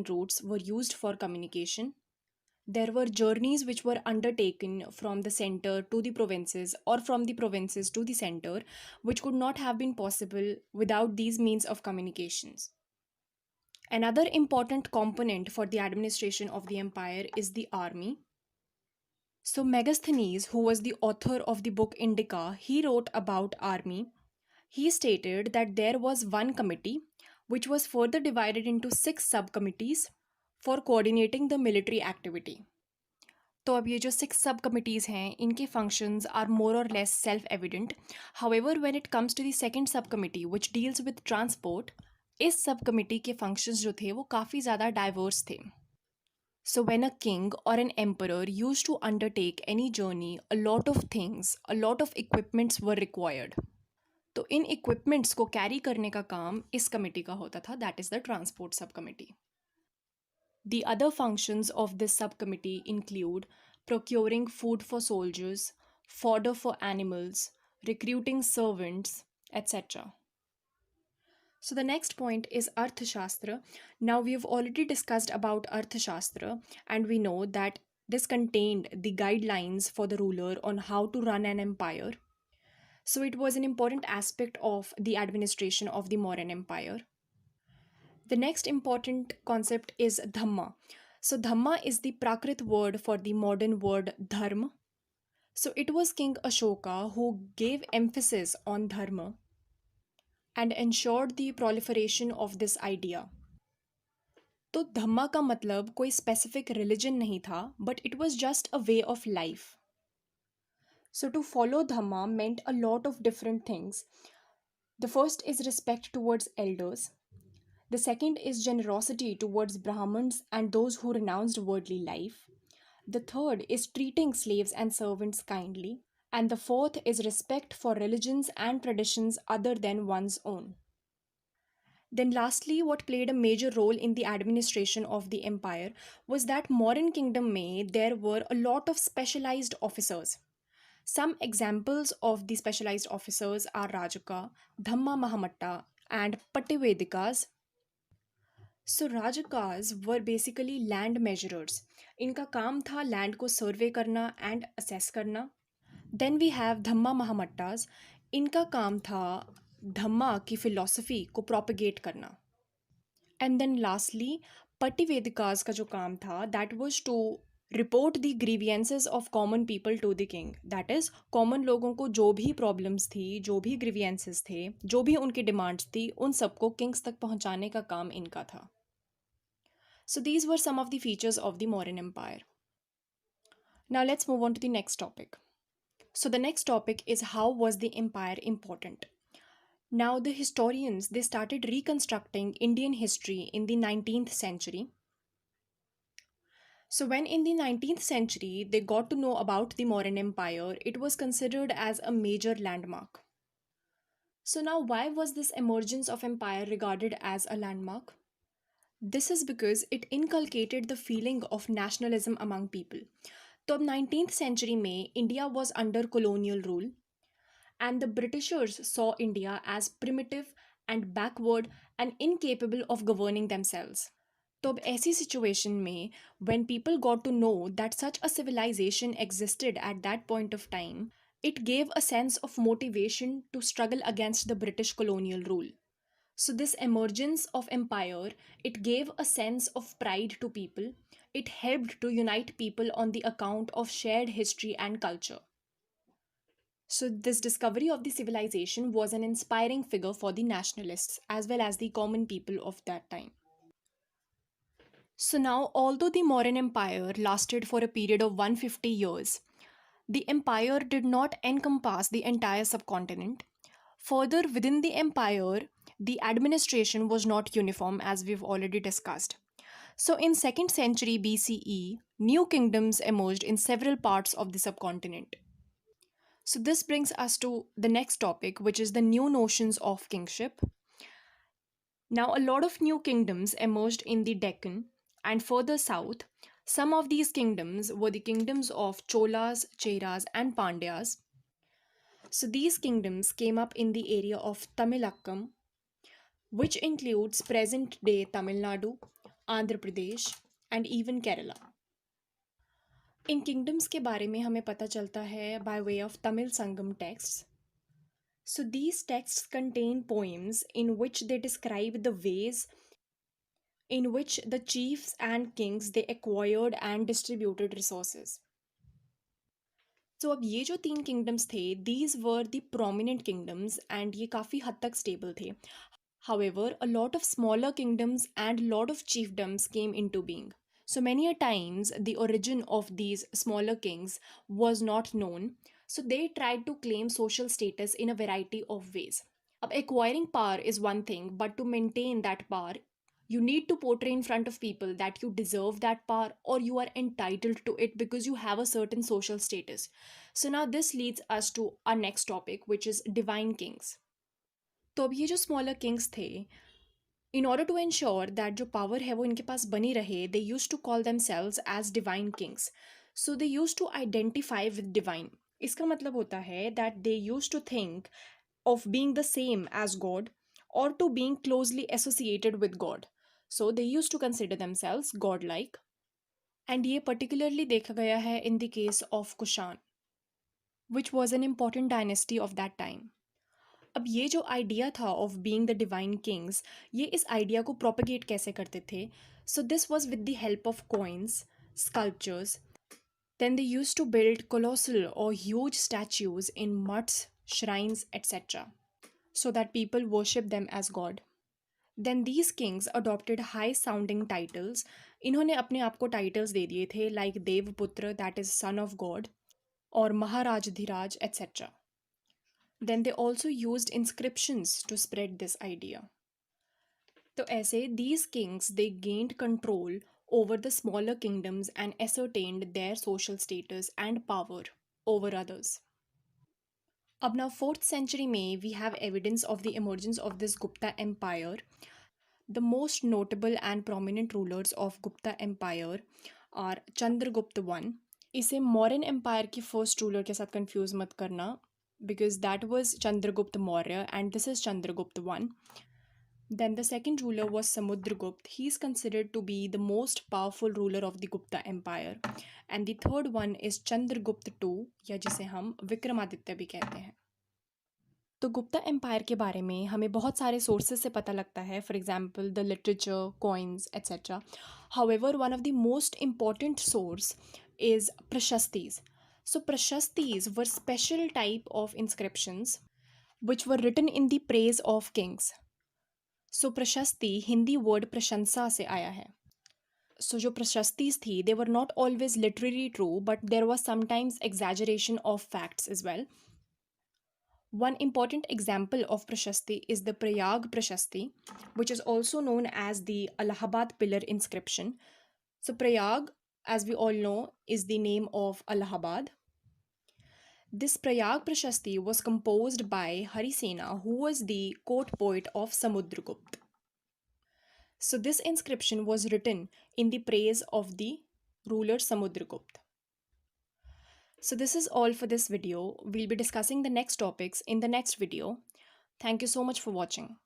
routes were used for communication. There were journeys which were undertaken from the center to the provinces or from the provinces to the center, which could not have been possible without these means of communications. Another important component for the administration of the empire is the army. So Megasthenes, who was the author of the book Indica, he wrote about army. He stated that there was one committee which was further divided into six subcommittees for coordinating the military activity. तो अब ये जो six सब committees हैं इनके functions are more or less self evident. However when it comes to the second sub committee which deals with transport, इस sub committee के functions जो थे वो काफ़ी ज़्यादा डाइवर्स थे. So, when a king or an emperor used to undertake any journey, a lot of things, a lot of equipments were required. तो इन equipments को कैरी करने का काम इस कमिटी का होता था, दैट इज द ट्रांसपोर्ट सब committee. The other functions of this subcommittee include procuring food for soldiers, fodder for animals, recruiting servants, etc. So the next point is Arthashastra. Now we have already discussed about Arthashastra and we know that this contained the guidelines for the ruler on how to run an empire. So it was an important aspect of the administration of the Mauryan Empire. The next important concept is Dhamma. So Dhamma is the Prakrit word for the modern word Dharma. So it was King Ashoka who gave emphasis on Dharma and ensured the proliferation of this idea. तो धम्मा का मतलब कोई specific religion नहीं था, but it was just a way of life. So to follow dhamma meant a lot of different things. The first is respect towards elders. The second is generosity towards Brahmins and those who renounced worldly life. The third is treating slaves and servants kindly. And the fourth is respect for religions and traditions other than one's own. Then, lastly, what played a major role in the administration of the empire was that Mauryan kingdom में there were a lot of specialized officers. Some examples of the specialized officers are Rajaka, Dhamma Mahamatta, and Pattivedikas. So Rajakas were basically land measurers. इनका काम था land को सर्वे करना and assess करना. Then we have धम्मा महामट्टास. इनका काम था धम्मा की फिलॉसफी को प्रोपगेट करना. एंड देन लास्टली पट्टिवेदिकास का जो काम था that was to report the grievances of common people to the king. That is common लोगों को जो भी प्रॉब्लम्स थी, जो भी ग्रीवियंसेस थे, जो भी उनकी डिमांड्स थी, उन सबको किंग्स तक पहुंचाने का काम इनका था. So these were some of the features of the Mauryan Empire. Now let's move on to the next topic. So the next topic is how was the empire important? Now the historians, they started reconstructing Indian history in the 19th century. So when in the 19th century they got to know about the Mauryan Empire, it was considered as a major landmark. So now why was this emergence of empire regarded as a landmark? This is because it inculcated the feeling of nationalism among people. तो अब 19th century में India was under colonial rule and the Britishers saw India as primitive and backward and incapable of governing themselves. तो अब ऐसी situation में when people got to know that such a civilization existed at that point of time, it gave a sense of motivation to struggle against the British colonial rule. So this emergence of empire, it gave a sense of pride to people. It helped to unite people on the account of shared history and culture. So this discovery of the civilization was an inspiring figure for the nationalists as well as the common people of that time. So now, although the Mauryan Empire lasted for a period of 150 years, the empire did not encompass the entire subcontinent. Further, within the empire, the administration was not uniform as we've already discussed. So in 2nd century BCE, new kingdoms emerged in several parts of the subcontinent. So this brings us to the next topic, which is the new notions of kingship. Now a lot of new kingdoms emerged in the Deccan and further south. Some of these kingdoms were the kingdoms of Cholas, Cheras and Pandyas. So these kingdoms came up in the area of Tamilakkam, which includes present-day Tamil Nadu, Andhra Pradesh and even Kerala. In kingdoms के बारे में हमें पता चलता है by way of Tamil Sangam text. So these texts contain poems in which they describe the ways in which the chiefs and kings they acquired and distributed resources. So अब ये जो तीन किंगडम्स थे, these were the prominent kingdoms and ये काफ़ी हद तक stable थे. However, a lot of smaller kingdoms and lot of chiefdoms came into being. So many a times the origin of these smaller kings was not known. So they tried to claim social status in a variety of ways. Ab acquiring power is one thing, but to maintain that power, you need to portray in front of people that you deserve that power or you are entitled to it because you have a certain social status. So now this leads us to our next topic, which is divine kings. तो अब ये जो smaller kings थे, in order to ensure that जो power है वो इनके पास बनी रहे, they use to call themselves as divine kings. So they use to identify with divine. इसका मतलब होता है that they use to think of being the same as God or to being closely associated with God. So they used to consider themselves godlike. And ये particularly देखा गया है in the case of Kushan, which was an important dynasty of that time. अब ये जो idea था of being the divine kings, ये इस आइडिया को प्रोपगेट कैसे करते थे? So this was with the help of coins, sculptures. Then they used to build colossal और ह्यूज स्टैच्यूज इन मठ्स, shrines, etc., so that people worship them as God. Then these kings adopted high sounding titles. इन्होंने अपने आप को titles दे दिए थे like Devaputra that is son of God और Maharajadhiraja etc. Then they also used inscriptions to spread this idea. तो ऐसे these kings they gained control over the smaller kingdoms and ascertained their social status and power over others. अब now 4th century में we have evidence of the emergence of this Gupta Empire. The most notable and prominent rulers of Gupta Empire are Chandragupta I. इसे Mauryan empire की first ruler के साथ confuse मत करना because that was Chandragupta Maurya and this is Chandragupta I. Then the second ruler was Samudragupta. He is considered to be the most powerful ruler of the Gupta Empire. And the third one is Chandragupta II या जिसे हम विक्रमादित्य भी कहते हैं. तो Gupta empire के बारे में हमें बहुत सारे सोर्सेज से पता लगता है, for example the literature, coins etcetera. However one of the most important source is prashastis. So prashastis were special type of inscriptions which were written in the praise of kings. So prashasti Hindi word प्रशंसा से आया है. So जो प्रशस्तीज थी they were not always literally true but there was sometimes exaggeration of facts as well. One important example of prashasti is the Prayag Prashasti, which is also known as the Allahabad pillar inscription. So Prayag, as we all know, is the name of Allahabad. This Prayag Prashasti was composed by Harisena, who was the court poet of Samudragupta. So this inscription was written in the praise of the ruler Samudragupta. So this is all for this video. We'll be discussing the next topics in the next video. Thank you so much for watching.